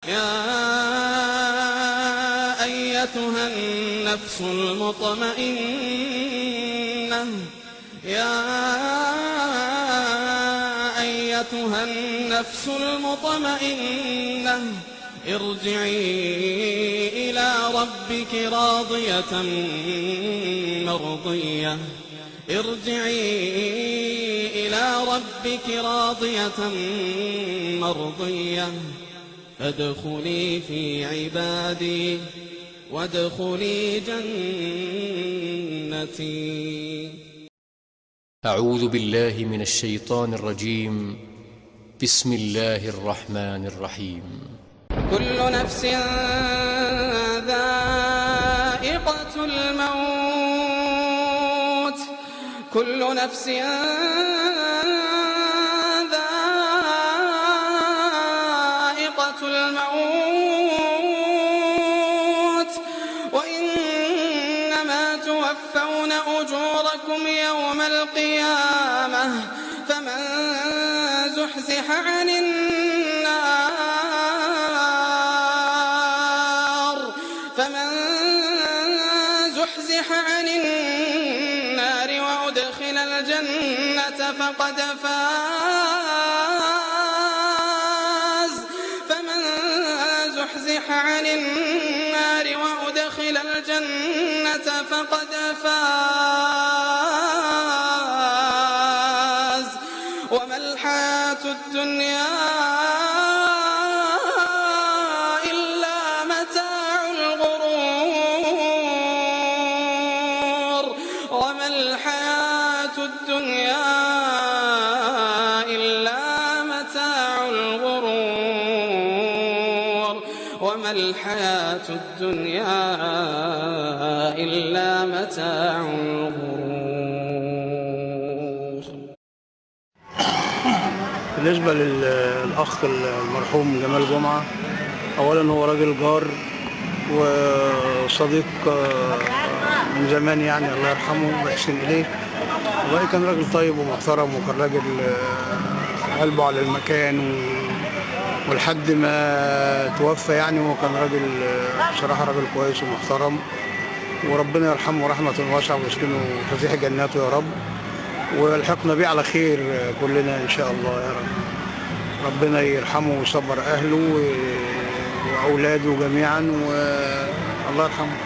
يا أيتها النفس المطمئنة ارجعي إلى ربك راضية مرضية فادخلي في عبادي وادخلي جنتي. أعوذ بالله من الشيطان الرجيم. بسم الله الرحمن الرحيم. كل نفس ذائقة الموت وإنما توفون أجوركم يوم القيامة فمن زحزح عن النار وأدخل الجنة فقد فاز. وما الحياة الدنيا إلا متاع الغرور. بالنسبة للأخ المرحوم جمال جمعة، أولا هو راجل جار وصديق من زمان، يعني الله يرحمه ويحسن إليه. والله كان راجل طيب ومحترم، وكان راجل قلبه على المكان، ولحد ما توفى يعني. وكان راجل بصراحة راجل كويس ومحترم، وربنا يرحمه رحمة واسعة ويسكنه فسيح جناته يا رب، ويلحقنا بيه على خير كلنا إن شاء الله يا رب. ربنا يرحمه ويصبر أهله وأولاده جميعا، والله يرحمه.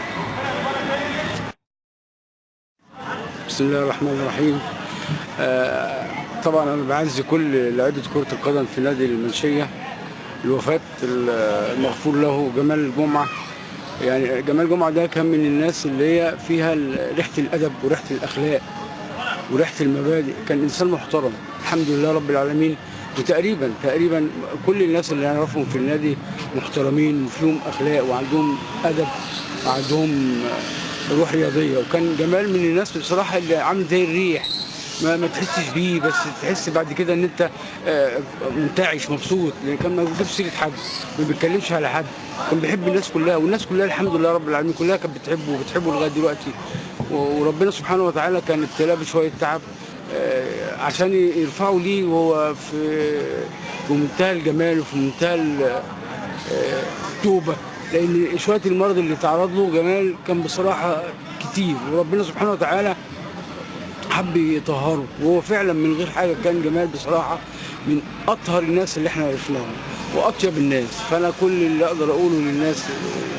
بسم الله الرحمن الرحيم. طبعا أنا بعزي كل لاعيبة كرة القدم في نادي المنشية الوفاة المغفور له جمال جمعة. يعني جمال جمعة ده كان من الناس اللي هي فيها ريحة الأدب وريحة الأخلاق وريحة المبادئ. كان إنسان محترم الحمد لله رب العالمين. وتقريبا كل الناس اللي نعرفهم في النادي محترمين وفيهم أخلاق وعندهم أدب وعندهم روح رياضية. وكان جمال من الناس بصراحة اللي عامل زي الريح، ما تحسش بيه، بس تحس بعد كده ان انت منتعش مبسوط، لان كان ما بيجيبش سيره حد، ما بيتكلمش على حد، كان بيحب الناس كلها، والناس كلها الحمد لله رب العالمين كلها كانت بتحبه لغايه دلوقتي. وربنا سبحانه وتعالى كان ابتلاه بشويه تعب عشان يرفعوا ليه، وهو في منتهى الجمال وفي منتهى التوبه، لان شويه المرض اللي تعرض له جمال كان بصراحه كتير، وربنا سبحانه وتعالى حب يطهره. وهو فعلا من غير حاجه كان جمال بصراحه من اطهر الناس اللي احنا عرفناهم واطيب الناس. فانا كل اللي اقدر اقوله للناس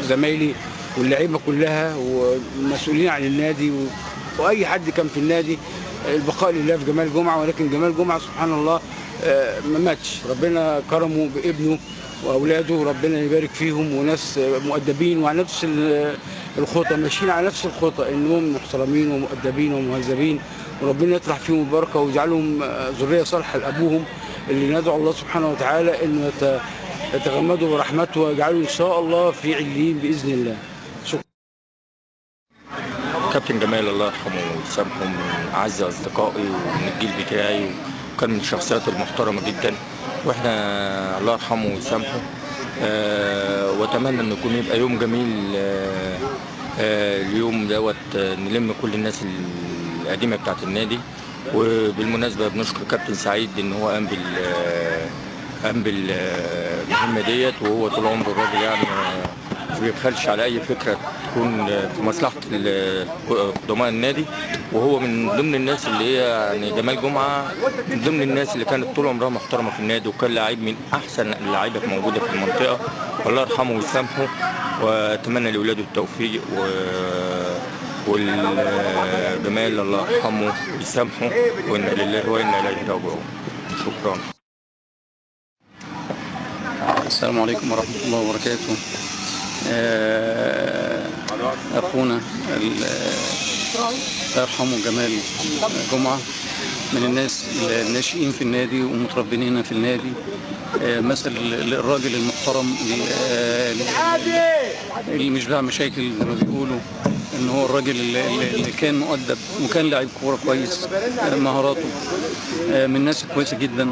زمايلي واللعيبه كلها والمسؤولين عن النادي واي حد كان في النادي، البقاء لله في جمال جمعه. ولكن جمال جمعه سبحان الله ما ماتش، ربنا كرمه بابنه واولاده، ربنا يبارك فيهم، وناس مؤدبين وعلى نفس الخطى، ماشيين على نفس الخطى، انهم محترمين ومؤدبين ومهذبين، وربنا يطرح فيهم البركه ويجعلهم ذريه صالحه لابوهم، اللي ندعو الله سبحانه وتعالى انه يتغمدوا برحمته ويجعلوا ان شاء الله في عليين باذن الله. شكرا. كابتن جمال الله يرحمه ويسامحه من اعز اصدقائي ومن الجيل بتاعي، وكان من الشخصيات المحترمه جدا، واحنا الله يرحمه ويسامحه. واتمنى انه يبقى يوم جميل اليوم دوت، نلم كل الناس القديمه بتاعت النادي. وبالمناسبه بنشكر كابتن سعيد ان هو قام المهمة ديت، وهو طول عمره الراجل يعني ما بيبخلش على أي فكرة تكون في مصلحة قدماء النادي. وهو من ضمن الناس اللي هي يعني جمال جمعة من ضمن الناس اللي كانت طول عمرها محترمة في النادي، وكان لعيب من أحسن اللعيبة موجودة في المنطقة. الله يرحمه ويسامحه، وأتمنى لأولاده التوفيق والجمال الله يرحمه ويسامحه، وإنا لله وإنا إليه راجعون. شكرا. السلام عليكم ورحمة الله وبركاته. أخونا الله يرحمه جمال جمعة من الناس الناشئين في النادي ومتربيين في النادي، مثل الراجل المحترم اللي مش بتاع مشاكل زي ما بيقولوا، ان هو الراجل اللي كان مؤدب وكان لاعب كوره كويس، مهاراته من الناس كويسه جدا.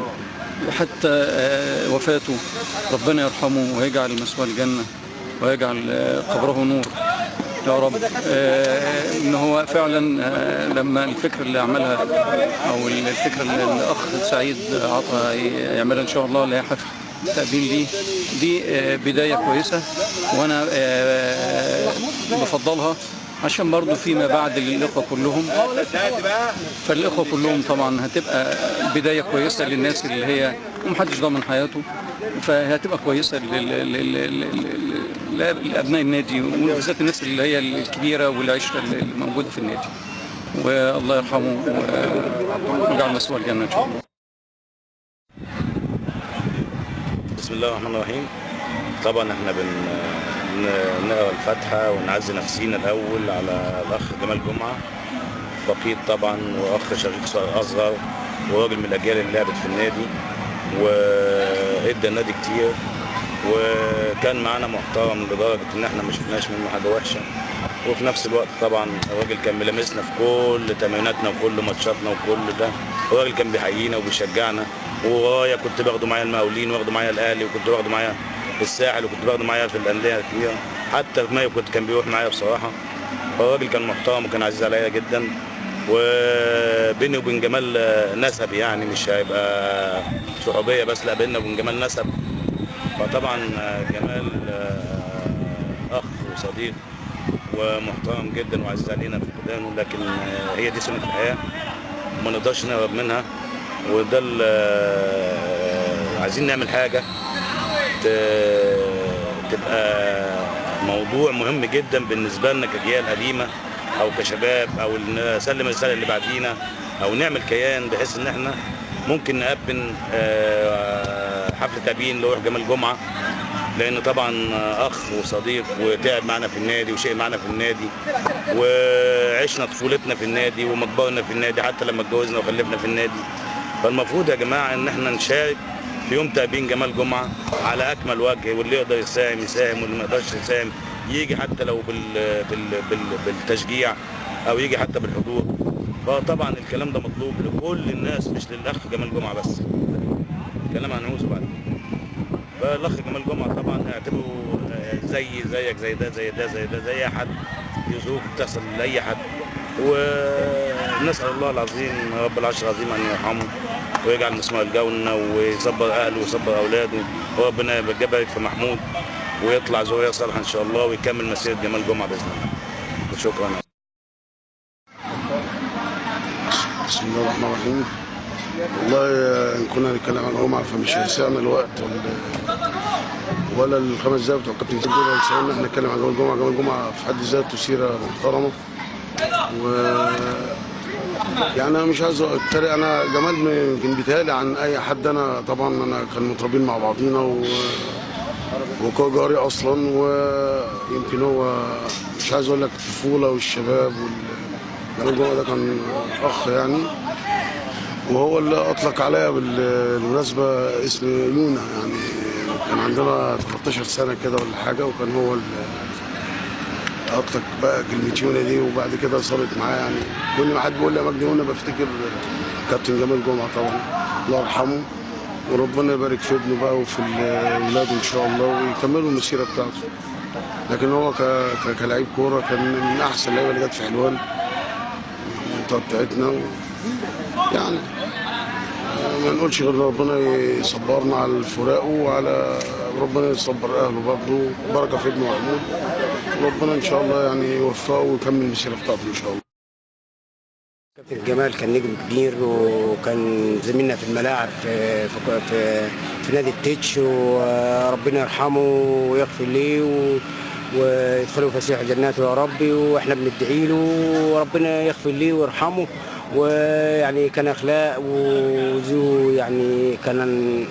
وحتى وفاته ربنا يرحمه ويجعل مثواه الجنه ويجعل قبره نور يا رب. ان هو فعلا لما الفكره اللي عملها او الفكره اللي الاخ سعيد عطا يعملها ان شاء الله، اللي هي حفل تقديم دي بدايه كويسه، وانا بفضلها عشان برضو فيما بعد للإخوة كلهم. فالإخوة كلهم طبعا هتبقى بداية كويسة للناس اللي هي ومحدش ضامن حياته، فهتبقى كويسة لأبناء النادي وبالذات الناس اللي هي الكبيرة والعشرة اللي موجودة في النادي. والله يرحمه ويجعل مثواه الجنة إن شاء الله. بسم الله الرحمن الرحيم. طبعا احنا نقرا الفاتحه ونعزي نفسينا الاول على الاخ جمال جمعه، فقيد طبعا واخ شقيق اصغر وراجل من الاجيال اللي لعبت في النادي وادى النادي كتير، وكان معانا محترم لدرجه ان احنا ما شفناش منه حاجه وحشه. وفي نفس الوقت طبعا الراجل كان ملامسنا في كل تمريناتنا وكل ماتشاتنا وكل ده، الراجل كان بيحيينا وبيشجعنا. وورايا كنت باخده معايا المقاولين واخده معايا الاهلي وكنت باخده معايا الساحل وكنت باخده معايا في الانديه الكبيره، حتى في مايو كان بيروح معايا بصراحه. الراجل كان محترم وكان عزيز عليا جدا، وبيني وبين جمال نسب، يعني مش هيبقى صحوبيه بس، لا بيننا وبين جمال نسب. فطبعا جمال اخ وصديق ومحترم جدا وعزيز علينا في فقدانه، لكن هي دي سنه الحياه وما نقدرش نهرب منها. وده عايزين نعمل حاجه تبقى موضوع مهم جدا بالنسبه لنا كجيال قديمه او كشباب، او نسلم الرساله اللي بعدينا، او نعمل كيان بحيث ان احنا ممكن نقبل حفله تأبين لروح جمال جمعه، لان طبعا اخ وصديق وتعب معنا في النادي وشيء معنا في النادي، وعشنا طفولتنا في النادي ومكبرنا في النادي حتى لما اتجوزنا وخلفنا في النادي. فالمفروض يا جماعه ان احنا نشارك في يوم تأبين جمال جمعه على اكمل وجه، واللي يقدر يساهم يساهم، واللي ما يقدرش يساهم يجي حتى لو بالتشجيع او يجي حتى بالحضور. فطبعا الكلام ده مطلوب لكل الناس مش للاخ جمال جمعه بس، الكلام هنعوزه بعد. فالاخ جمال جمعه طبعا اعتبره زيك زي ده زي ده زي ده زي اي حد، دي ظروف بتحصل لاي حد. ونسال الله العظيم رب العرش العظيم ان يرحمه ويجعل مسمار الجنه ويصبر اهله ويصبر اولاده، وربنا يبارك في محمود ويطلع ذريه صالحه ان شاء الله ويكمل مسيره جمال جمعه باذن الله. شكرا. بسم الله الرحمن الرحيم. والله ان كنا نتكلم عن جمعه فمش هيسعنا الوقت ولا الخمس دقايق بتوع الكابتن دول هيسعنا احنا نتكلم عن جمال جمعه. جمال جمعه في حد ذاته سيره محترمه، و يعني انا مش عايز اتريق، انا جمال يمكن بيتهيألي عن اي حد. انا طبعا انا كان متربيين مع بعضينا وكجاري اصلا، ويمكن هو مش عايز اقول لك الطفوله والشباب جمال جمعه ده كان اخ يعني، وهو اللي اطلق عليا بالمناسبه اسم يونا. يعني كان عندنا 13 سنه كده ولا حاجه، وكان هو اللي اطلق بقى كلمه يونا دي، وبعد كده صارت معايا. يعني كل ما حد بيقول لي يا مجدي يونا بفتكر كابتن جمال جمعه طبعا الله يرحمه، وربنا يبارك في ابنه بقى وفي اولاده ان شاء الله ويكملوا المسيره بتاعته. لكن هو كلاعب كوره كان من احسن اللعيبه اللي جت في حلوان المنطقه بتاعتنا. يعني ما نقولش غير ربنا يصبرنا على الفراق، وعلى ربنا يصبر اهله برضه، بركه في ابن محمود، وربنا ان شاء الله يعني يوفقه ويكمل المسيره بتاعته ان شاء الله. كابتن جمال كان نجم كبير، وكان زميلنا في الملاعب في نادي التتش، وربنا يرحمه ويغفر ليه ويدخله فسيح جناته يا ربي، واحنا بندعي له وربنا يغفر ليه ويرحمه. ويعني كان اخلاق وذو، يعني كان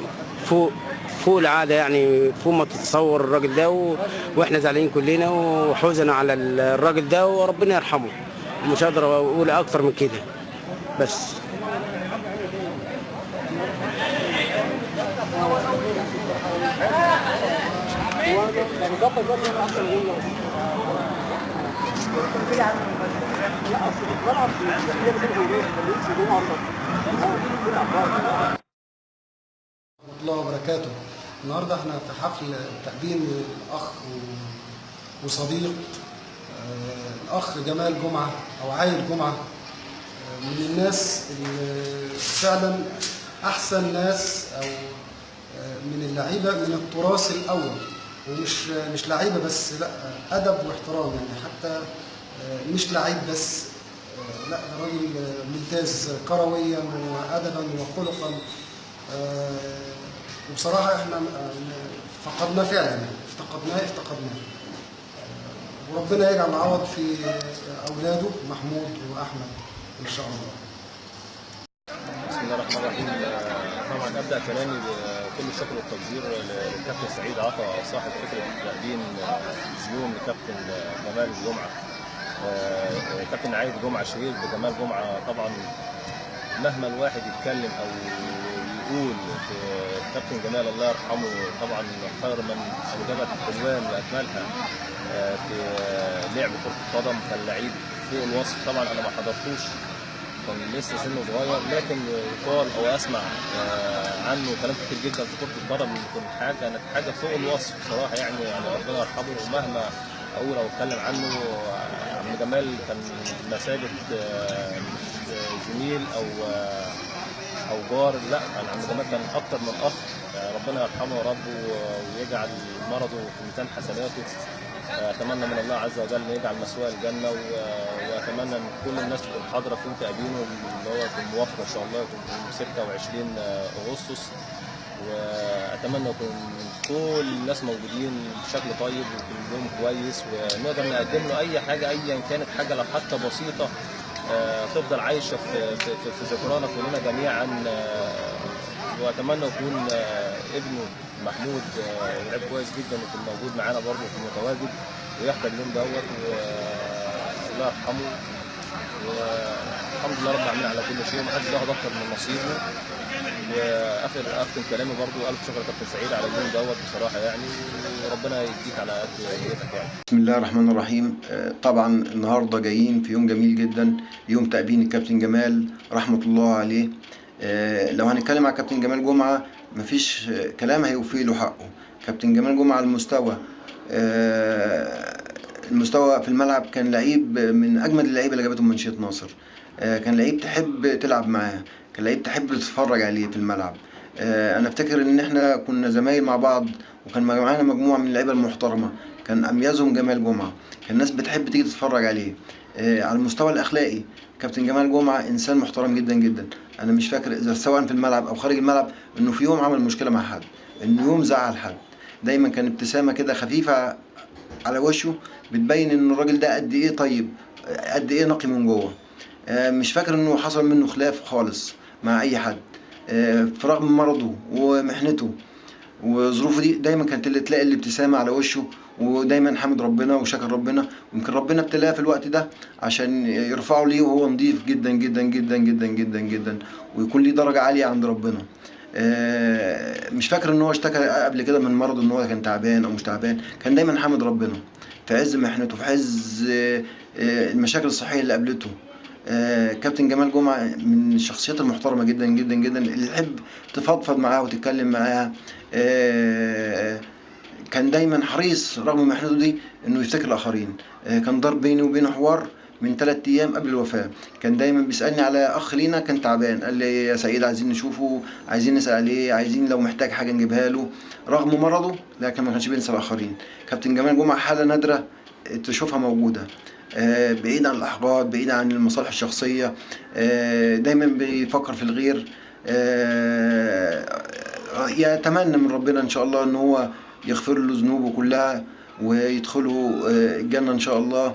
فوق العاده، يعني فوق ما تتصور الراجل ده، واحنا زعلانين كلنا وحزنا على الراجل ده، وربنا يرحمه. مش هقدر اقول اكتر من كده بس. الله وبركاته. النهارده احنا في حفل تقديم الاخ وصديق الاخ جمال جمعه او عايل جمعه، من الناس اللي فعلا احسن ناس، او من اللعيبه من التراث الاول، ومش لعيبه بس، لا ادب واحترام، يعني حتى مش لعيب بس، لا راجل ممتاز كرويا وادبا وخلقا. وبصراحه احنا فقدناه فعلا، افتقدناه، وربنا يجعل العوض في اولاده محمود واحمد ان شاء الله. بسم الله الرحمن الرحيم. طبعا ابدا كلامي بكل الشكر والتقدير للكابتن سعيد عطا صاحب فكره تقديم اليوم لكابتن جمال جمعه. كابتن عايد جمعه شهير بجمال جمعه. طبعا مهما الواحد يتكلم او يقول في كابتن جمال الله يرحمه، طبعا خير من اوجبت العنوان واكملها في لعب كره القدم. كان لعيب فوق الوصف. طبعا انا ما حضرتوش، كان لسه سنه صغير، لكن يقال او اسمع عنه كلام كتير جدا في كره القدم. كانت حاجه فوق الوصف بصراحه، يعني ربنا يرحمه. ومهما اقول او اتكلم عنه، عم جمال كان مثابه زميل او جار. لا، عم جمال كان اكتر من اخ. ربنا يرحمه يا رب ويجعل مرضه في ميزان حسناته. اتمنى من الله عز وجل ان يجعل مثواه الجنه، واتمنى ان كل الناس تكون حاضره في يوم تأبينه اللي هو يكون موافق ان شاء الله، يكون 26 اغسطس. واتمنى يكون كل الناس موجودين بشكل طيب ويكون يوم كويس، ونقدر نقدم له اي حاجه ايا كانت، حاجه لو حتى بسيطه تفضل عايشه في ذكرانا كلنا جميعا. واتمنى يكون ابنه محمود لعب كويس جدا ويكون موجود معانا برضه، يكون متواجد ويحضر اليوم دوت، والله يرحمه. والحمد لله رب العالمين على كل شيء، ومحدش ياخد اكتر من نصيبه. واختم كلامي برضه الف شكر كابتن سعيد على اليوم دوت بصراحه، يعني وربنا يديك على قد نيتك يعني. بسم الله الرحمن الرحيم. طبعا النهارده جايين في يوم جميل جدا، يوم تأبين الكابتن جمال رحمه الله عليه. لو هنتكلم على كابتن جمال جمعه مفيش كلام هيوفي له حقه. كابتن جمال جمعه المستوى في الملعب، كان لعيب من اجمد اللعيبه اللي جابتهم منشيه ناصر. كان لعيب تحب تلعب معاه، كان لعيب تحب تتفرج عليه في الملعب. انا افتكر ان احنا كنا زمايل مع بعض، وكان معانا مجموعه من اللعيبه المحترمه، كان اميزهم جمال جمعه. كان الناس بتحب تيجي تتفرج عليه. على المستوى الاخلاقي كابتن جمال جمعه انسان محترم جدا جدا. انا مش فاكر اذا سواء في الملعب او خارج الملعب انه في يوم عمل مشكله مع حد، انه يوم زعل حد. دايما كان ابتسامه كده خفيفه على وشه بتبين ان الراجل ده قد ايه طيب، قد ايه نقي من جوه. مش فاكر انه حصل منه خلاف خالص مع اي حد. في رغم مرضه ومحنته وظروفه دي، دايما كانت اللي تلاقي الابتسامه على وشه، ودايما حمد ربنا وشكر ربنا. ويمكن ربنا ابتلاه في الوقت ده عشان يرفعه ليه، وهو نضيف جدا جدا جدا جدا جدا جدا، ويكون ليه درجه عاليه عند ربنا. مش فاكر ان هو اشتكى قبل كده من مرض ان هو كان تعبان او مش تعبان. كان دايما حمد ربنا في عز محنته، في عز المشاكل الصحيه اللي قابلته. كابتن جمال جمعه من الشخصيات المحترمه جدا جدا جدا، اللي تحب تفضفض معاها وتتكلم معاها. كان دايما حريص رغم محنته دي انه يفتكر الاخرين. كان ضرب بيني وبينه حوار من 3 أيام قبل الوفاة. كان دايما بيسألني على أخ لينا كان تعبان، قال لي يا سعيد عايزين نشوفه، عايزين نسأل عليه، عايزين لو محتاج حاجة نجيبها له، رغم مرضه لكن ما كانش بينسى الآخرين. كابتن جمال جمعة حالة نادرة تشوفها موجودة، بعيد عن الأحقاد، بعيد عن المصالح الشخصية، دايما بيفكر في الغير. يتمنى من ربنا إن شاء الله إن هو يغفر له ذنوبه كلها ويدخله الجنة إن شاء الله.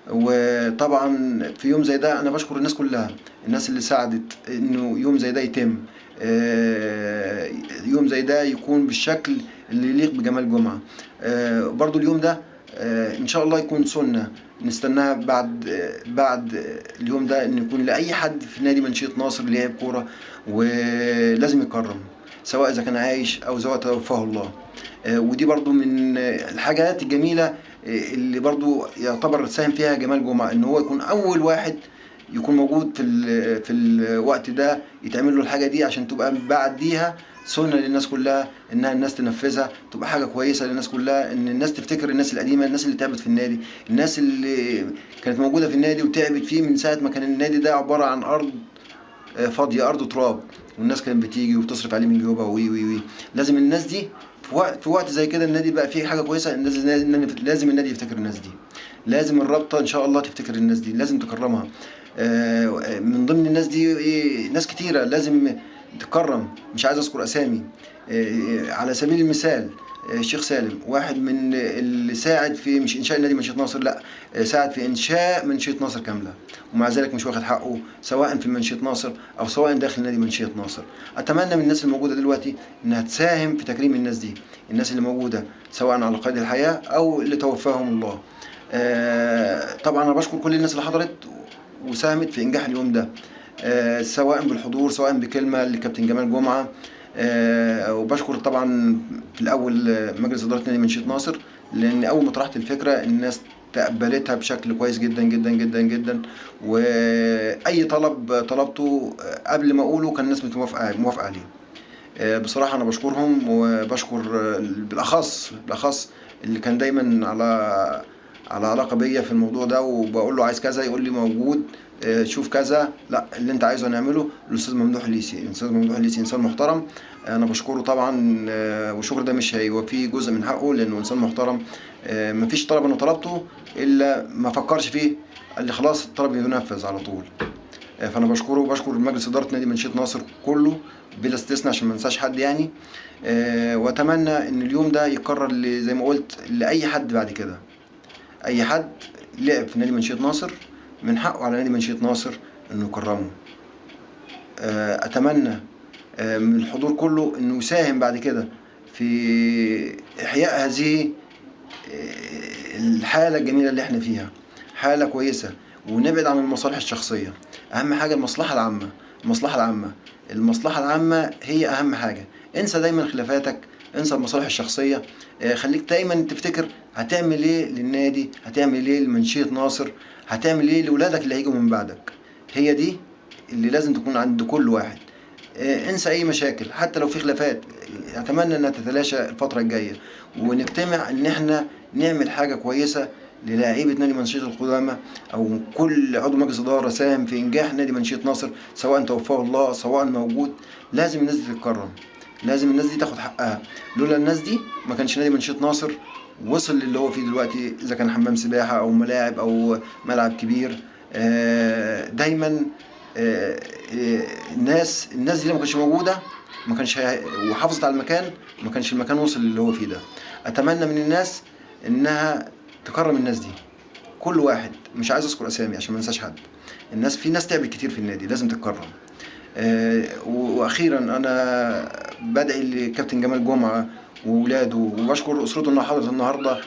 وطبعا في يوم زي ده أنا بشكر الناس كلها، الناس اللي ساعدت إنه يوم زي ده يتم، يوم زي ده يكون بالشكل اللي يليق بجمال جمعة. برضو اليوم ده إن شاء الله يكون سنة نستناها بعد اليوم ده، إن يكون لأي حد في نادي منشية ناصر لاعب كورة ولازم يكرم، سواء إذا كان عايش أو سواء توفاه الله. ودي برضو من الحاجات الجميلة اللي برضو يعتبر ساهم فيها جمال جمعة، إن هو يكون أول واحد يكون موجود في الوقت ده يتعمل له الحاجة دي، عشان تبقى بعديها سنة للناس كلها، إنها الناس تنفذها، تبقى حاجة كويسة للناس كلها، إن الناس تفتكر الناس القديمة، الناس اللي تعبت في النادي، الناس اللي كانت موجودة في النادي وتعبت فيه من ساعة ما كان النادي ده عبارة عن أرض فاضية، أرض تراب، والناس كانت بتيجي وبتصرف عليه من جيوبها وي. لازم الناس دي في وقت زي كده النادي بقى فيه حاجة كويسة، لازم النادي يفتكر الناس دي، لازم الرابطة إن شاء الله تفتكر الناس دي، لازم تكرمها. من ضمن الناس دي ناس كتيرة لازم تكرم، مش عايز أذكر أسامي. على سبيل المثال الشيخ سالم، واحد من اللي ساعد في مش إنشاء نادي منشية ناصر، لا ساعد في إنشاء منشية ناصر كاملة، ومع ذلك مش واخد حقه سواء في منشية ناصر أو سواء داخل نادي منشية ناصر. أتمنى من الناس الموجودة دلوقتي إنها تساهم في تكريم الناس دي، الناس اللي موجودة سواء على قيد الحياة أو اللي توفاهم الله. طبعا أنا بشكر كل الناس اللي حضرت وساهمت في إنجاح اليوم ده، سواء بالحضور سواء بكلمة لكابتن جمال جمعة. وبشكر طبعا في الأول مجلس إدارة نادي منشية ناصر، لأن أول ما طرحت الفكرة الناس تقبلتها بشكل كويس جدا جدا جدا جدا، وأي طلب طلبته قبل ما أقوله كان الناس موافقة عليه. بصراحة أنا بشكرهم، وبشكر بالأخص اللي كان دايما على علاقة بيا في الموضوع ده، وبقول له عايز كذا يقول لي موجود، شوف كذا، لا اللي انت عايزه هنعمله. الاستاذ ممدوح الليثي، انسان محترم، انا بشكره طبعا، والشكر ده مش هيوفيه جزء من حقه لانه انسان محترم. مفيش طلب انا طلبته الا ما فكرش فيه، قال لي خلاص الطلب ينفذ على طول. فانا بشكره وبشكر مجلس اداره نادي منشية ناصر كله بلا استثناء عشان ما انساش حد يعني. واتمنى ان اليوم ده يتكرر زي ما قلت لاي حد بعد كده، اي حد لعب في نادي منشية ناصر من حقه على نادي منشية ناصر انه يكرمه. اتمنى من الحضور كله انه يساهم بعد كده في احياء هذه الحالة الجميلة اللي احنا فيها، حالة كويسة، ونبعد عن المصالح الشخصية. اهم حاجة المصلحة العامة هي اهم حاجة. انسى دايما خلافاتك، انسى المصالح الشخصية، خليك دايما تفتكر هتعمل ايه للنادي، هتعمل ايه لمنشية ناصر، هتعمل ايه لولادك اللي هيجوا من بعدك. هي دي اللي لازم تكون عند كل واحد. انسى اي مشاكل حتى لو في خلافات، اتمنى انها تتلاشى الفترة الجاية، ونجتمع ان احنا نعمل حاجة كويسة للاعيبة نادي منشية القدامى، او كل عضو مجلس ادارة ساهم في انجاح نادي منشية ناصر سواء توفاه الله سواء موجود. لازم الناس دي تتكرم، لازم الناس دي تاخد حقها. لولا الناس دي ما كانش نادي منشية ناصر وصل للي هو فيه دلوقتي، اذا كان حمام سباحة او ملاعب او ملعب كبير. دايما الناس دي لو ما كانتش موجودة ما كانش وحافظت على المكان، ما كانش المكان وصل اللي هو فيه ده. اتمنى من الناس انها تكرم الناس دي، كل واحد، مش عايز اذكر اسامي عشان ما انساش حد. في ناس تعبت كتير في النادي لازم تتكرم. واخيرا انا بدعي لكابتن جمال جمعة وولاده، وبشكر اسرته انها حضرت النهارده،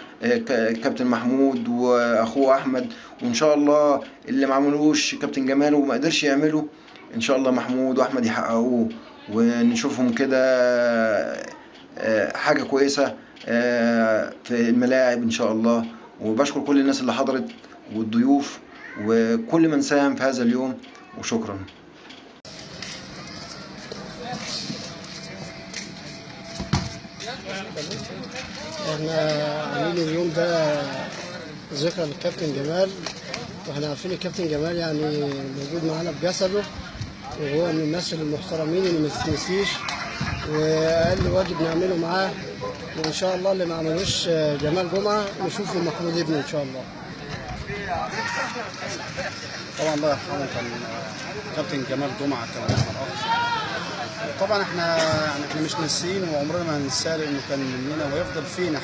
كابتن محمود واخوه احمد، وان شاء الله اللي ما عملوش كابتن جمال وما قدرش يعمله ان شاء الله محمود واحمد يحققوه، ونشوفهم كده حاجه كويسه في الملاعب ان شاء الله. وبشكر كل الناس اللي حضرت والضيوف وكل من ساهم في هذا اليوم، وشكرا. احنا عاملين اليوم ده ذكرى للكابتن جمال واحنا عارفين الكابتن جمال يعني موجود معانا بجسده، وهو من الناس المحترمين اللي ما تتنسيش، واقل واجب نعمله معاه، وان شاء الله اللي ما عملوش جمال جمعه نشوفه محمود ابنه ان شاء الله. طبعا الله يرحمه كان كابتن جمال جمعه كان اخ. طبعا احنا مش ناسيين وعمرنا ما هننساه، لانه كان مننا ويفضل فينا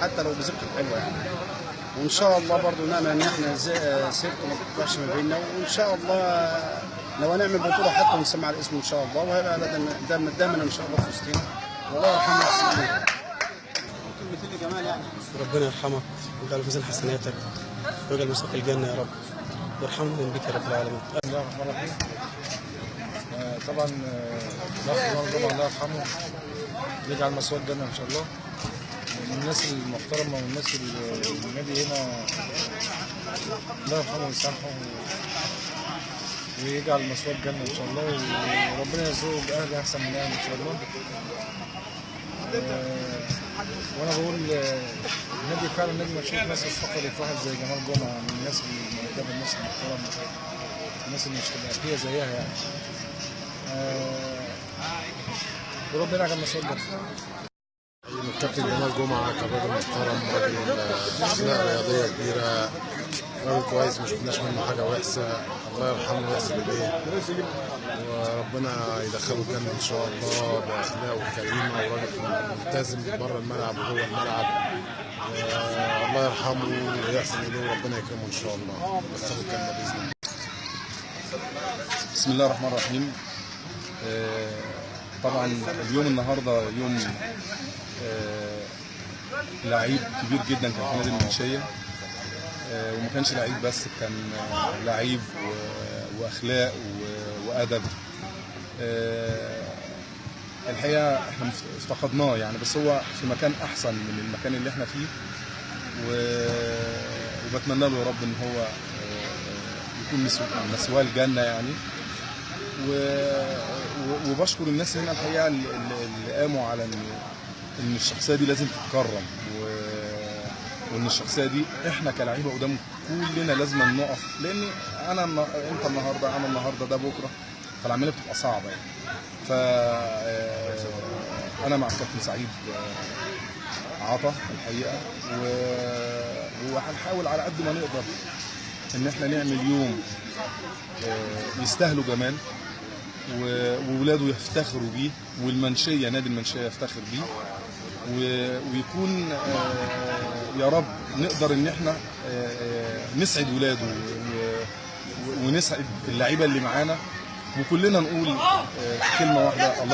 حتى لو بذكر حلوه يعني. وان شاء الله برضه نامل ان احنا سيرته ما تقطعش ما بيننا، وان شاء الله لو هنعمل بطوله حتى ونسمع الاسم ان شاء الله، وهيبقى دايما ان شاء الله في وسطنا. والله يرحمه احسن منه. كلمتين لجمال يعني. ربنا يرحمك ويجعل في ميزان حسناتك ويجعل مساك الجنه يا رب، ويرحمهم بك يا رب العالمين. بسم الله الرحمن الرحيم. طبعا جمال جمعه الله يرحمه يجعل مسواه الجنه ان شاء الله. من الناس المحترمه والناس النادي هنا الله يرحمه ويسامحه ويجعل مسواه الجنه ان شاء الله، وربنا يرزقه باهل احسن من اهله ان شاء الله. وانا بقول النادي فعلا نادي مشهور، ناس الفقر واحد زي جمال جمعه من الناس المؤدبه، الناس المحترمه، الناس اللي مش تبقى فيها زيها يعني. وربنا يجعل مسواه الجنه. الكابتن جمال جمعه كان راجل محترم، راجل اخلاق رياضيه كبيره، راجل كويس ما شفناش منه حاجه وحشه، الله يرحمه ويحسن اليه، وربنا يدخله الجنه ان شاء الله باخلاقه الكريمه، وراجل ملتزم بره الملعب وجوه الملعب. الله يرحمه ويحسن اليه وربنا يكرمه ان شاء الله ويدخله الجنه باذن الله. بسم الله الرحمن الرحيم. طبعا اليوم النهارده يوم لعيب كبير جدا كان في نادي المنشيه، وما كانش لعيب بس، كان لعيب واخلاق وادب. الحقيقه احنا افتقدناه يعني، بس هو في مكان احسن من المكان اللي احنا فيه، وبتمنى له يا رب ان هو يكون مسواه الجنه يعني. وبشكر الناس هنا الحقيقه اللي قاموا على ان الشخصيه دي لازم تتكرم، وان الشخصيه دي احنا كلاعيبه قدام كلنا لازم نقف، لان انت النهارده انا النهارده ده بكره، فالعمليه بتبقى صعبه يعني. انا مع الكابتن سعيد عطا الحقيقه، وهنحاول على قد ما نقدر ان احنا نعمل يوم يستاهلوا جمال وولاده يفتخروا بيه، والمنشيه نادي المنشيه يفتخر بيه، ويكون يا رب نقدر ان احنا نسعد ولاده ونسعد اللعيبه اللي معانا، وكلنا نقول كلمه واحده: الله